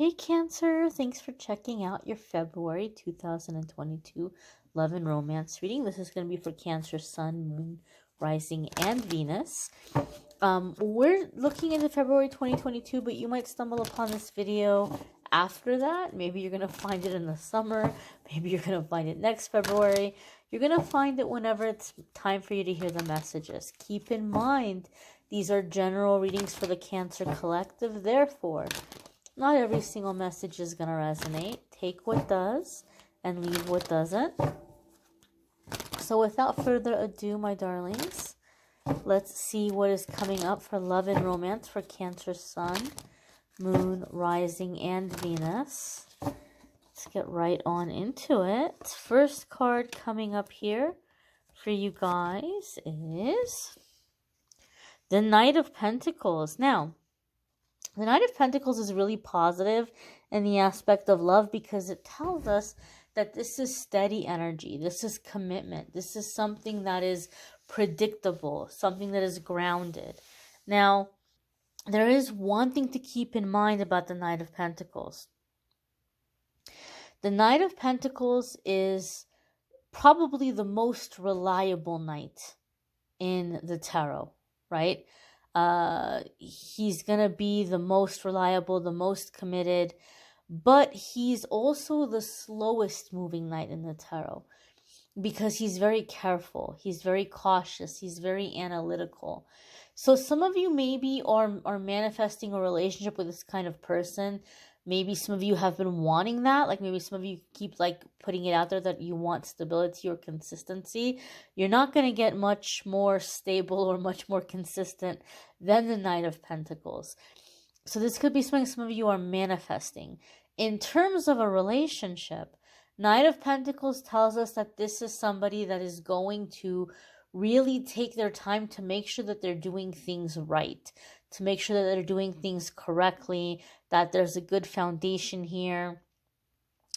Hey Cancer, thanks for checking out your February 2022 Love and Romance reading. This is going to be for Cancer, Sun, Moon, Rising, and Venus. We're looking into February 2022, but you might stumble upon this video after that. Maybe you're going to find it in the summer. Maybe you're going to find it next February. You're going to find it whenever it's time for you to hear the messages. Keep in mind, these are general readings for the Cancer Collective. Therefore, not every single message is going to resonate. Take what does and leave what doesn't. So without further ado, my darlings, let's see what is coming up for love and romance for Cancer, Sun, Moon, Rising, and Venus. Let's get right on into it. First card coming up here for you guys is the Knight of Pentacles. Now, the Knight of Pentacles is really positive in the aspect of love because it tells us that this is steady energy. This is commitment. This is something that is predictable, something that is grounded. Now, there is one thing to keep in mind about the Knight of Pentacles. The Knight of Pentacles is probably the most reliable knight in the tarot, right? He's gonna be the most reliable, the most committed, but he's also the slowest moving knight in the tarot because he's very careful, he's very cautious, he's very analytical. So some of you maybe are manifesting a relationship with this kind of person. Maybe some of you have been wanting that. Like maybe some of you keep like putting it out there that you want stability or consistency. You're not going to get much more stable or much more consistent than the Knight of Pentacles. So this could be something some of you are manifesting. In terms of a relationship, Knight of Pentacles tells us that this is somebody that is going to really take their time to make sure that they're doing things right, to make sure that they're doing things correctly, that there's a good foundation here,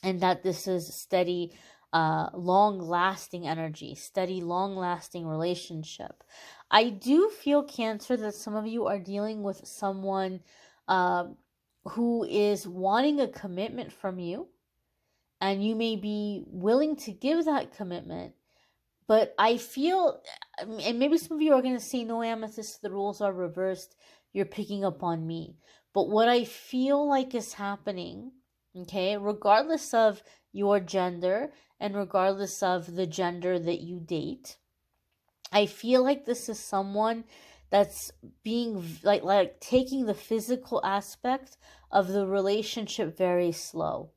and that this is steady, long-lasting energy, steady, long-lasting relationship. I do feel, Cancer, that some of you are dealing with someone who is wanting a commitment from you, and you may be willing to give that commitment. But I feel, and maybe some of you are going to say, no, Amethyst, the rules are reversed. You're picking up on me. But what I feel like is happening, okay, regardless of your gender and regardless of the gender that you date, I feel like this is someone that's being like taking the physical aspect of the relationship very slow.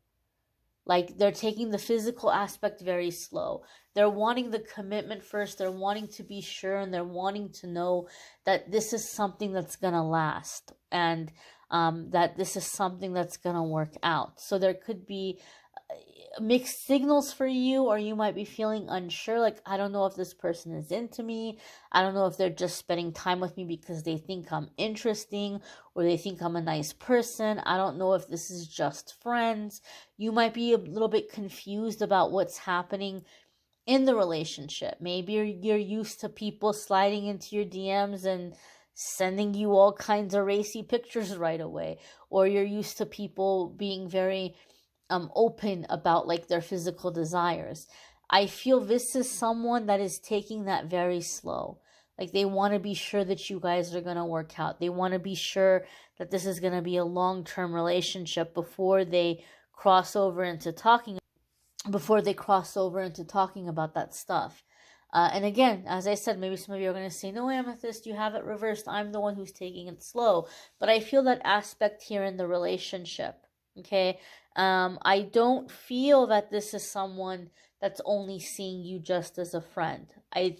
Like they're taking the physical aspect very slow. They're wanting the commitment first. They're wanting to be sure, and they're wanting to know that this is something that's going to last, and that this is something that's going to work out. So there could be mixed signals for you, or you might be feeling unsure, like, I don't know if this person is into me. I don't know if they're just spending time with me because they think I'm interesting or they think I'm a nice person. I don't know if this is just friends. You might be a little bit confused about what's happening in the relationship. Maybe you're used to people sliding into your DMs and sending you all kinds of racy pictures right away, or you're used to people being very open about like their physical desires. I feel this is someone that is taking that very slow. Like they want to be sure that you guys are going to work out. They want to be sure that this is going to be a long-term relationship before they cross over into talking about that stuff. And again, as I said, maybe some of you are going to say, no, Amethyst, you have it reversed. I'm the one who's taking it slow. But I feel that aspect here in the relationship. Okay. I don't feel that this is someone that's only seeing you just as a friend. I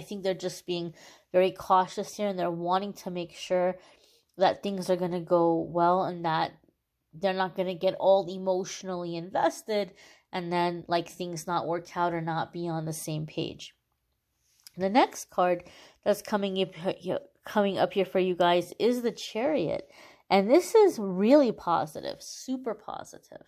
think they're just being very cautious here, and they're wanting to make sure that things are going to go well and that they're not going to get all emotionally invested and then like things not work out or not be on the same page. The next card that's coming up here for you guys is the Chariot. And this is really positive, super positive,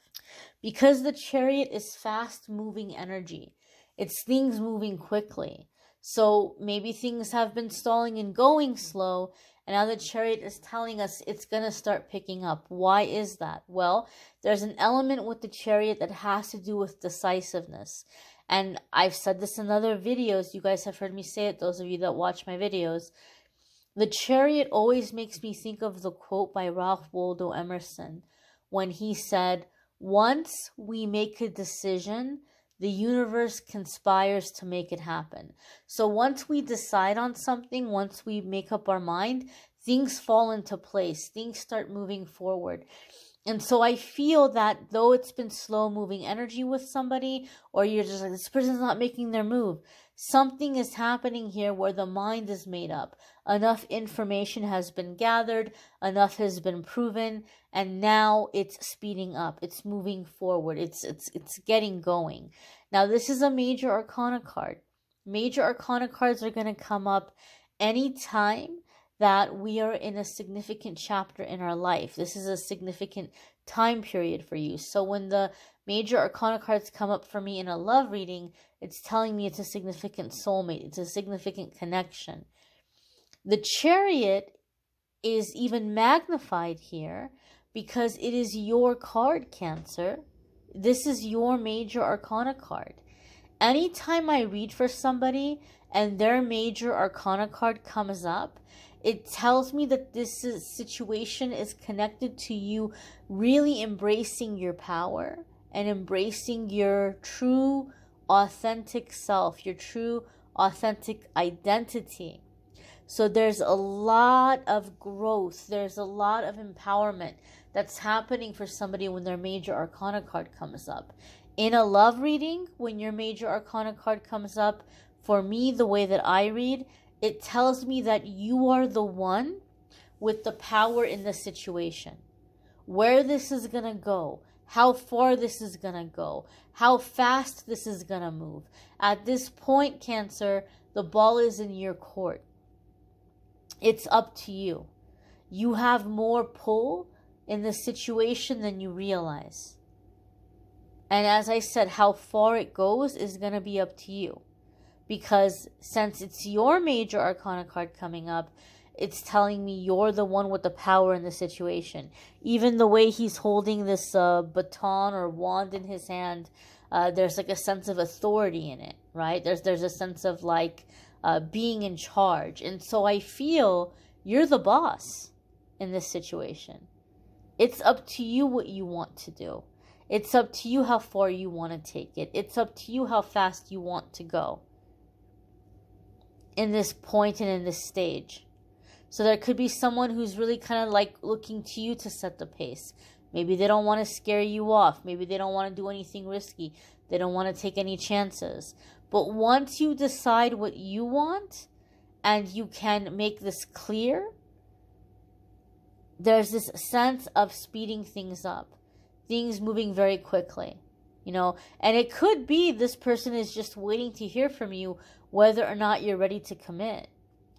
because the Chariot is fast-moving energy. It's things moving quickly. So maybe things have been stalling and going slow, And now the Chariot is telling us it's going to start picking up. Why is that? Well, there's an element with the Chariot that has to do with decisiveness. And I've said this in other videos. You guys have heard me say it, those of you that watch my videos. The Chariot always makes me think of the quote by Ralph Waldo Emerson when he said, "Once we make a decision, the universe conspires to make it happen." So once we decide on something, once we make up our mind, things fall into place. Things start moving forward. And so I feel that though it's been slow moving energy with somebody, or you're just like, this person's not making their move, something is happening here where the mind is made up. Enough information has been gathered, enough has been proven, and now it's speeding up. It's moving forward. It's getting going. Now this is a major arcana card. Major arcana cards are going to come up anytime that we are in a significant chapter in our life. This is a significant time period for you. So when the major arcana cards come up for me in a love reading, it's telling me it's a significant soulmate. It's a significant connection. The Chariot is even magnified here because it is your card, Cancer. This is your major arcana card. Anytime I read for somebody and their major arcana card comes up, it tells me that this situation is connected to you really embracing your power and embracing your true, authentic self, your true, authentic identity. So there's a lot of growth. There's a lot of empowerment that's happening for somebody when their major arcana card comes up. In a love reading, when your major arcana card comes up, for me, the way that I read, it tells me that you are the one with the power in the situation. Where this is going to go, how far this is going to go, how fast this is going to move. At this point, Cancer, the ball is in your court. It's up to you. You have more pull in the situation than you realize. And as I said, how far it goes is going to be up to you. Because since it's your major arcana card coming up, it's telling me you're the one with the power in the situation. Even the way he's holding this baton or wand in his hand, there's like a sense of authority in it, right? There's a sense of like being in charge. And so I feel you're the boss in this situation. It's up to you what you want to do. It's up to you how far you want to take it. It's up to you how fast you want to go in this point and in this stage. So there could be someone who's really kind of like looking to you to set the pace. Maybe they don't want to scare you off. Maybe they don't want to do anything risky. They don't want to take any chances. But once you decide what you want and you can make this clear, there's this sense of speeding things up. Things moving very quickly, you know, and it could be this person is just waiting to hear from you whether or not you're ready to commit.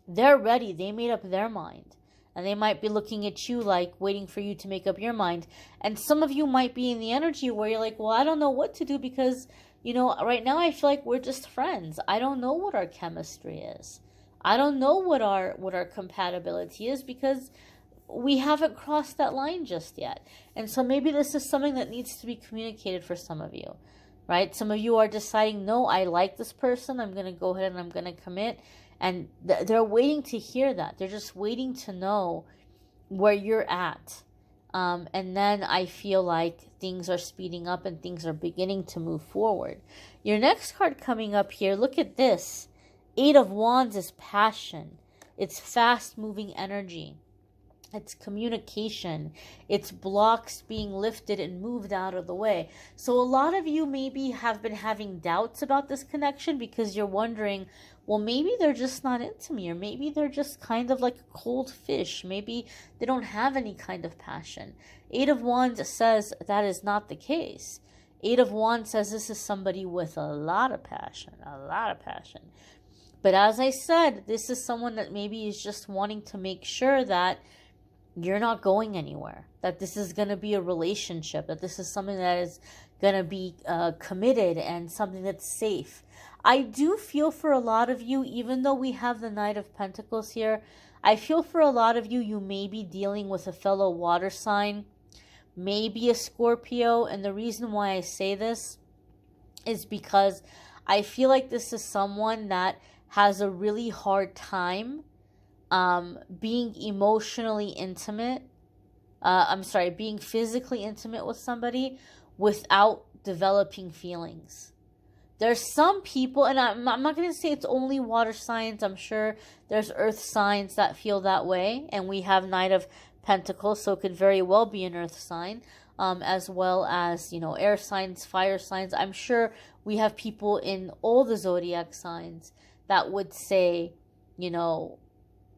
They're ready. They made up their mind, and they might be looking at you like waiting for you to make up your mind. And some of you might be in the energy where you're like, well, I don't know what to do because, you know, right now I feel like we're just friends. I don't know what our chemistry is. I don't know what our compatibility is because we haven't crossed that line just yet. And so maybe this is something that needs to be communicated for some of you, right? Some of you are deciding, no, I like this person. I'm going to go ahead and I'm going to commit. And they're waiting to hear that. They're just waiting to know where you're at. And then I feel like things are speeding up and things are beginning to move forward. Your next card coming up here, look at this. 8 of Wands is passion. It's fast-moving energy. It's communication. It's blocks being lifted and moved out of the way. So a lot of you maybe have been having doubts about this connection because you're wondering, well, maybe they're just not into me, or maybe they're just kind of like a cold fish. Maybe they don't have any kind of passion. 8 of Wands says that is not the case. 8 of Wands says this is somebody with a lot of passion, a lot of passion. But as I said, this is someone that maybe is just wanting to make sure that you're not going anywhere, that this is going to be a relationship, that this is something that is going to be committed and something that's safe. I do feel for a lot of you, even though we have the Knight of Pentacles here, I feel for a lot of you, you may be dealing with a fellow water sign, maybe a Scorpio. And the reason why I say this is because I feel like this is someone that has a really hard time being emotionally intimate. Being physically intimate with somebody without developing feelings. There's some people, and I'm not going to say it's only water signs. I'm sure there's earth signs that feel that way. And we have Knight of Pentacles, so it could very well be an earth sign. As well as, air signs, fire signs. I'm sure we have people in all the zodiac signs that would say,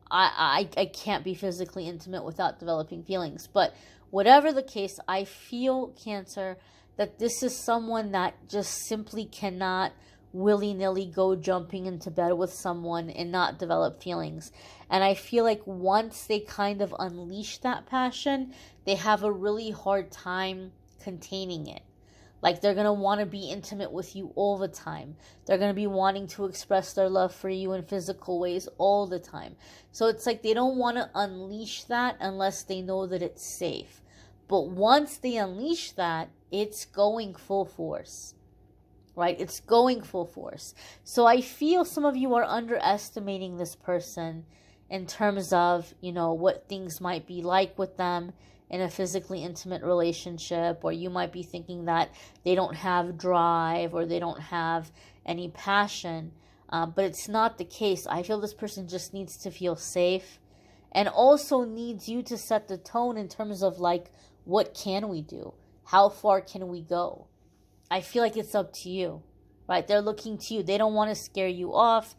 I can't be physically intimate without developing feelings. But whatever the case, I feel, Cancer, that this is someone that just simply cannot willy-nilly go jumping into bed with someone and not develop feelings. And I feel like once they kind of unleash that passion, they have a really hard time containing it. Like, they're going to want to be intimate with you all the time. They're going to be wanting to express their love for you in physical ways all the time. So it's like they don't want to unleash that unless they know that it's safe. But once they unleash that, it's going full force. Right? It's going full force. So I feel some of you are underestimating this person in terms of, what things might be like with them in a physically intimate relationship, or you might be thinking that they don't have drive or they don't have any passion, but it's not the case. I feel this person just needs to feel safe and also needs you to set the tone in terms of like, what can we do? How far can we go? I feel like it's up to you, right? They're looking to you. They don't want to scare you off.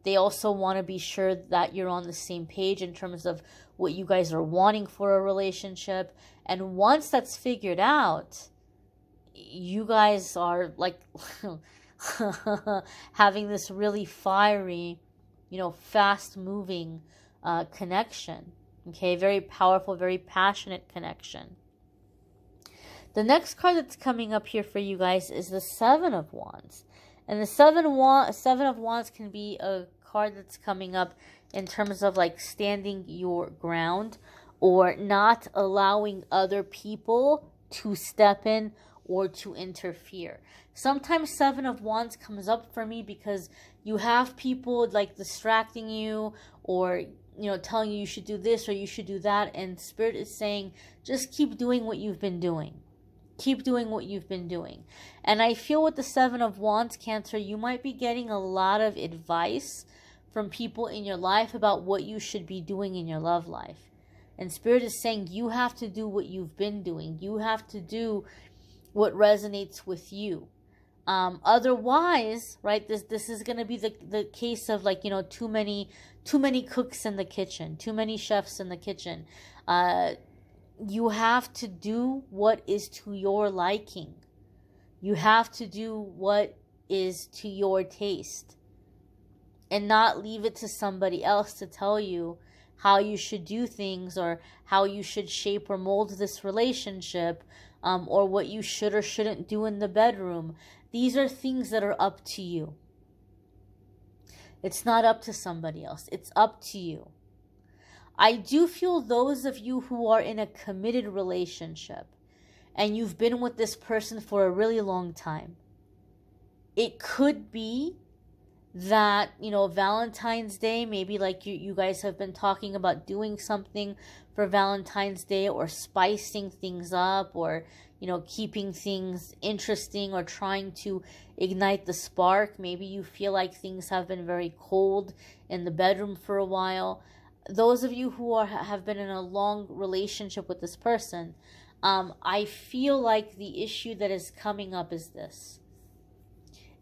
They also want to be sure that you're on the same page in terms of what you guys are wanting for a relationship. And once that's figured out, you guys are like having this really fiery, fast moving connection. Okay, very powerful, very passionate connection. The next card that's coming up here for you guys is the Seven of Wands. And the Seven of Wands can be a card that's coming up in terms of like standing your ground or not allowing other people to step in or to interfere. Sometimes Seven of Wands comes up for me because you have people like distracting you or, telling you should do this or you should do that. And Spirit is saying, just keep doing what you've been doing. Keep doing what you've been doing. And I feel with the Seven of Wands, Cancer, you might be getting a lot of advice from people in your life about what you should be doing in your love life. And Spirit is saying you have to do what you've been doing. You have to do what resonates with you. Otherwise, right, this is going to be the case of like, too many cooks in the kitchen, too many chefs in the kitchen. You have to do what is to your liking. You have to do what is to your taste. And not leave it to somebody else to tell you how you should do things or how you should shape or mold this relationship, or what you should or shouldn't do in the bedroom. These are things that are up to you. It's not up to somebody else. It's up to you. I do feel those of you who are in a committed relationship and you've been with this person for a really long time, it could be that, Valentine's Day, maybe like you guys have been talking about doing something for Valentine's Day or spicing things up or, keeping things interesting or trying to ignite the spark. Maybe you feel like things have been very cold in the bedroom for a while. Those of you who have been in a long relationship with this person, I feel like the issue that is coming up is this.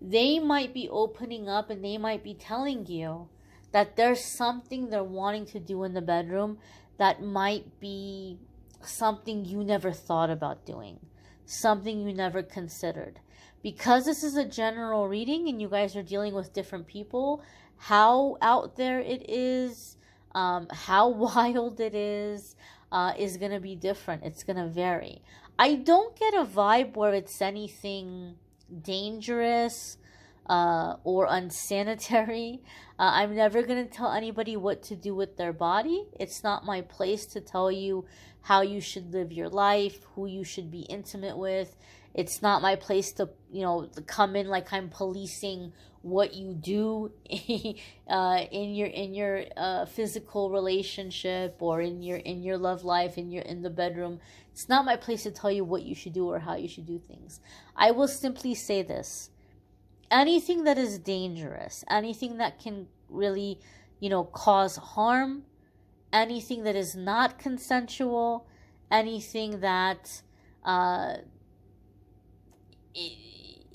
They might be opening up and they might be telling you that there's something they're wanting to do in the bedroom that might be something you never thought about doing, something you never considered. Because this is a general reading and you guys are dealing with different people, how out there it is, how wild it is going to be different. It's going to vary. I don't get a vibe where it's anything dangerous. or unsanitary. I'm never going to tell anybody what to do with their body. It's not my place to tell you how you should live your life, who you should be intimate with. It's not my place to, to come in like I'm policing what you do in your physical relationship, or in your love life, in the bedroom. It's not my place to tell you what you should do or how you should do things. I will simply say this: anything that is dangerous, anything that can really, cause harm, anything that is not consensual, anything that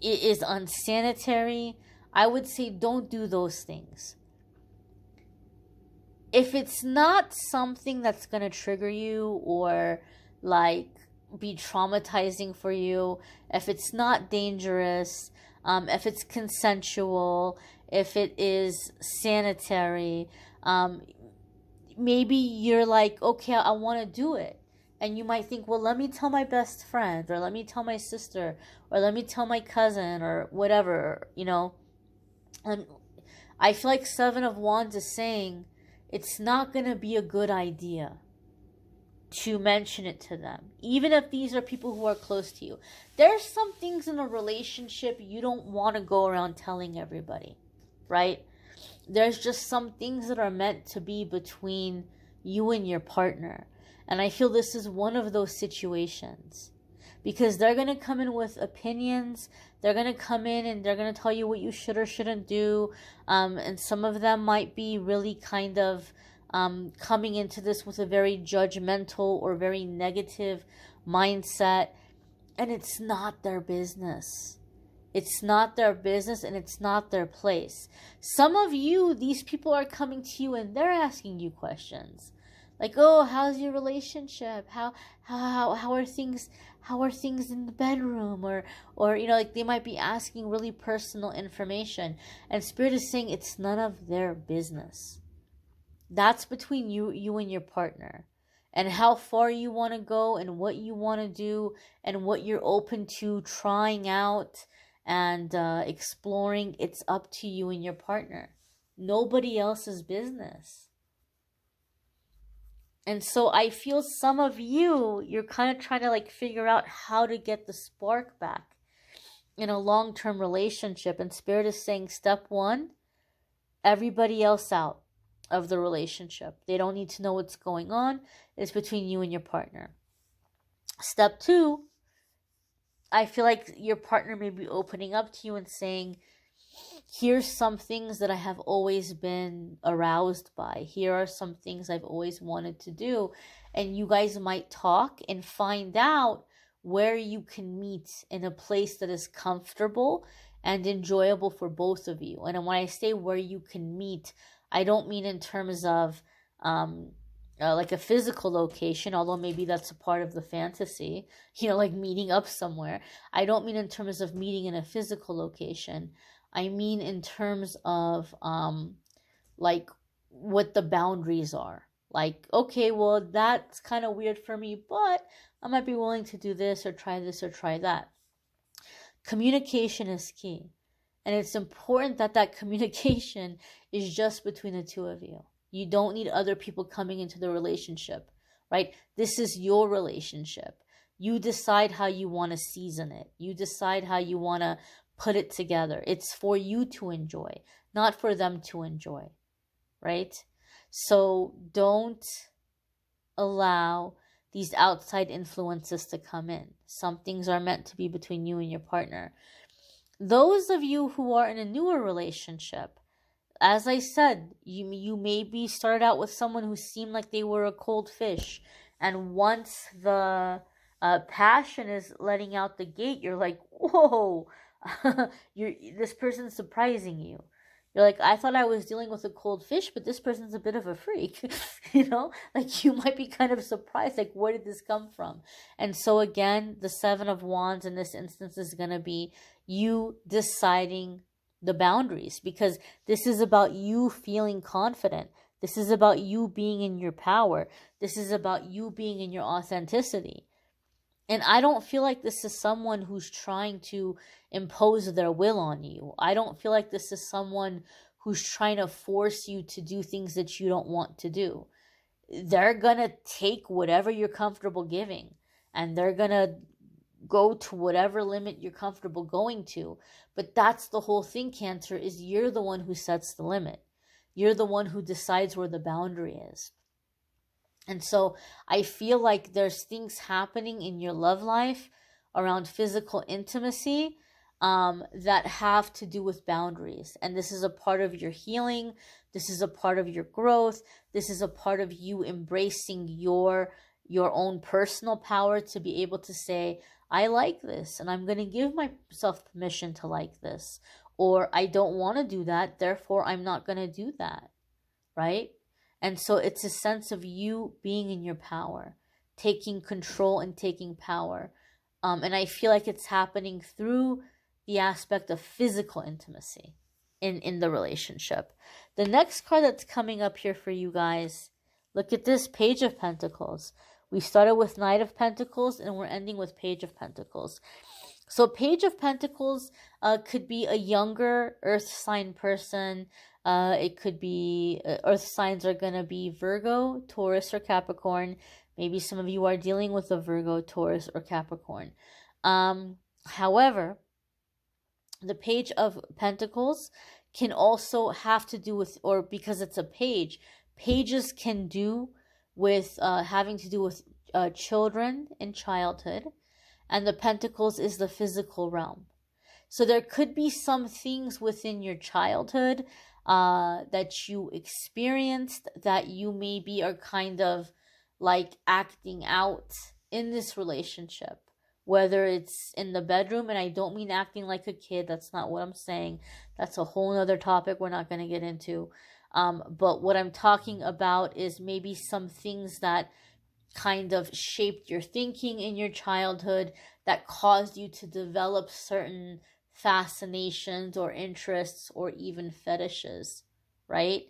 is unsanitary, I would say don't do those things. If it's not something that's going to trigger you or like be traumatizing for you, if it's not dangerous, if it's consensual, if it is sanitary, maybe you're like, okay, I want to do it. And you might think, well, let me tell my best friend, or let me tell my sister, or let me tell my cousin, or whatever, And I feel like Seven of Wands is saying it's not going to be a good idea to mention it to them, even if these are people who are close to you. There's some things in a relationship you don't want to go around telling everybody, right? There's just some things that are meant to be between you and your partner. And I feel this is one of those situations, because they're going to come in with opinions. They're going to come in and they're going to tell you what you should or shouldn't do. And some of them might be really kind of coming into this with a very judgmental or very negative mindset. And it's not their business. It's not their business, and it's not their place. Some of you, these people are coming to you and they're asking you questions. Like, oh, how's your relationship? How are things in the bedroom? Or like they might be asking really personal information. And Spirit is saying it's none of their business. That's between you and your partner. And how far you want to go, and what you want to do, and what you're open to trying out and exploring, it's up to you and your partner. Nobody else's business. And so I feel some of you're kind of trying to like figure out how to get the spark back in a long-term relationship. And Spirit is saying, step one, everybody else out of the relationship. They don't need to know what's going on. It's between you and your partner. Step two, I feel like your partner may be opening up to you and saying, here's some things that I have always been aroused by. Here are some things I've always wanted to do. And you guys might talk and find out where you can meet in a place that is comfortable and enjoyable for both of you. And when I say where you can meet, I don't mean in terms of like a physical location, although maybe that's a part of the fantasy, like meeting up somewhere. I don't mean in terms of meeting in a physical location. I mean in terms of like what the boundaries are. Like, okay, well, that's kind of weird for me, but I might be willing to do this or try that. Communication is key. And it's important that that communication is just between the two of you. You don't need other people coming into the relationship, right? This is your relationship. You decide how you want to season it. You decide how you want to put it together. It's for you to enjoy, not for them to enjoy, right? So don't allow these outside influences to come in. Some things are meant to be between you and your partner. Those of you who are in a newer relationship, as I said, you maybe started out with someone who seemed like they were a cold fish. And once the passion is letting out the gate, you're like, whoa, this person's surprising you. You're like, I thought I was dealing with a cold fish, but this person's a bit of a freak. Like you might be kind of surprised, like, where did this come from? And so again, the Seven of Wands in this instance is going to be you deciding the boundaries, because this is about you feeling confident. This is about you being in your power. This is about you being in your authenticity. And I don't feel like this is someone who's trying to impose their will on you. I don't feel like this is someone who's trying to force you to do things that you don't want to do. They're going to take whatever you're comfortable giving, and they're going to go to whatever limit you're comfortable going to. But that's the whole thing, Cancer, is you're the one who sets the limit. You're the one who decides where the boundary is. And so I feel like there's things happening in your love life around physical intimacy that have to do with boundaries. And this is a part of your healing. This is a part of your growth. This is a part of you embracing your own personal power to be able to say, I like this, and I'm going to give myself permission to like this. Or I don't want to do that, therefore I'm not going to do that, right? And so it's a sense of you being in your power, taking control and taking power. And I feel like it's happening through the aspect of physical intimacy in the relationship. The next card that's coming up here for you guys, look at this, Page of Pentacles. We started with Knight of Pentacles and we're ending with Page of Pentacles. So Page of Pentacles could be a younger earth sign person. It could be, earth signs are going to be Virgo, Taurus, or Capricorn. Maybe some of you are dealing with a Virgo, Taurus, or Capricorn. However, the Page of Pentacles can also have to do with, or because it's a page, pages can do with having to do with children in childhood. And the Pentacles is the physical realm. So there could be some things within your childhood that you experienced that you maybe are kind of like acting out in this relationship. Whether it's in the bedroom, and I don't mean acting like a kid, that's not what I'm saying. That's a whole nother topic we're not going to get into. But what I'm talking about is maybe some things that kind of shaped your thinking in your childhood that caused you to develop certain fascinations or interests or even fetishes, right?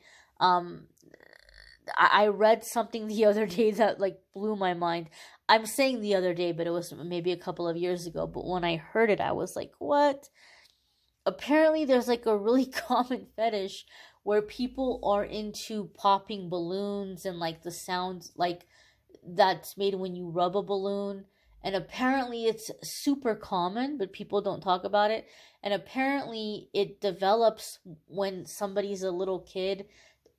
I read something the other day that like blew my mind. I'm saying the other day, but it was maybe a couple of years ago. But when I heard it, I was like, what? Apparently there's like a really common fetish where people are into popping balloons and like the sounds like that's made when you rub a balloon. And apparently it's super common, but people don't talk about it. And apparently it develops when somebody's a little kid.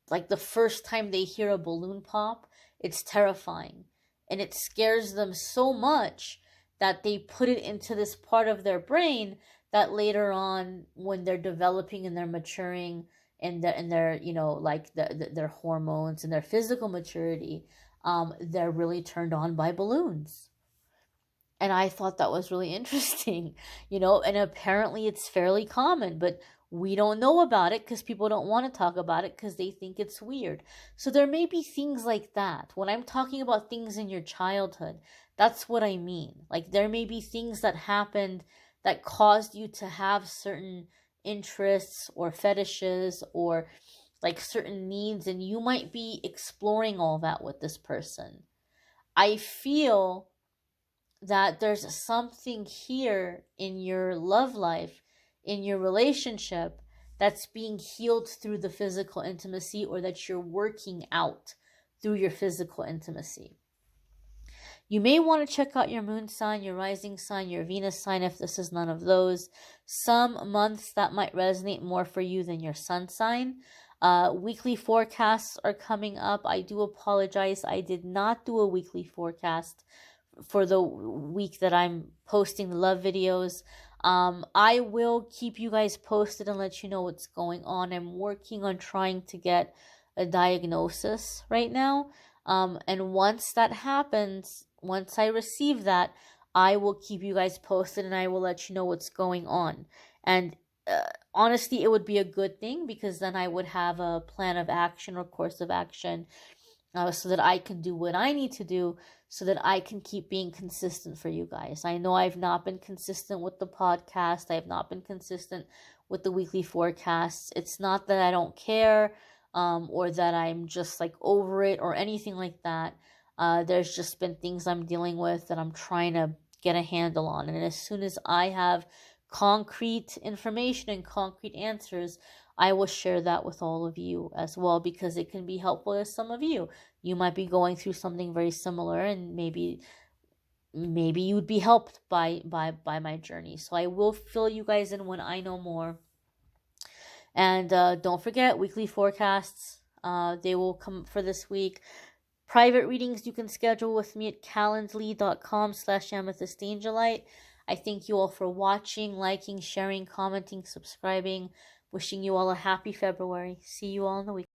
Like the first time they hear a balloon pop, it's terrifying. And it scares them so much that they put it into this part of their brain that later on, when they're developing and they're maturing and their you know, like their hormones and their physical maturity, they're really turned on by balloons. And I thought that was really interesting, you know, and apparently it's fairly common, but we don't know about it because people don't want to talk about it because they think it's weird. So there may be things like that. When I'm talking about things in your childhood, that's what I mean. Like there may be things that happened that caused you to have certain interests or fetishes or like certain needs, and you might be exploring all that with this person. I feel that there's something here in your love life, in your relationship, that's being healed through the physical intimacy, or that you're working out through your physical intimacy. You may want to check out your moon sign, your rising sign, your Venus sign if this is none of those. Some months that might resonate more for you than your sun sign. Weekly forecasts are coming up. I do apologize. I did not do a weekly forecast for the week that I'm posting the love videos. I will keep you guys posted and let you know what's going on. I'm working on trying to get a diagnosis right now. And once that happens, once I receive that, I will keep you guys posted and I will let you know what's going on. And honestly, it would be a good thing because then I would have a plan of action or course of action so that I can do what I need to do so that I can keep being consistent for you guys. I know I've not been consistent with the podcast. I have not been consistent with the weekly forecasts. It's not that I don't care or that I'm just like over it or anything like that. There's just been things I'm dealing with that I'm trying to get a handle on. And as soon as I have concrete information and concrete answers, I will share that with all of you as well, because it can be helpful to some of you. You might be going through something very similar, and maybe you would be helped by my journey. So I will fill you guys in when I know more. And don't forget, weekly forecasts. They will come for this week. Private readings you can schedule with me at calendly.com/amethystangelite. I thank you all for watching, liking, sharing, commenting, subscribing. Wishing you all a happy February. See you all in the week.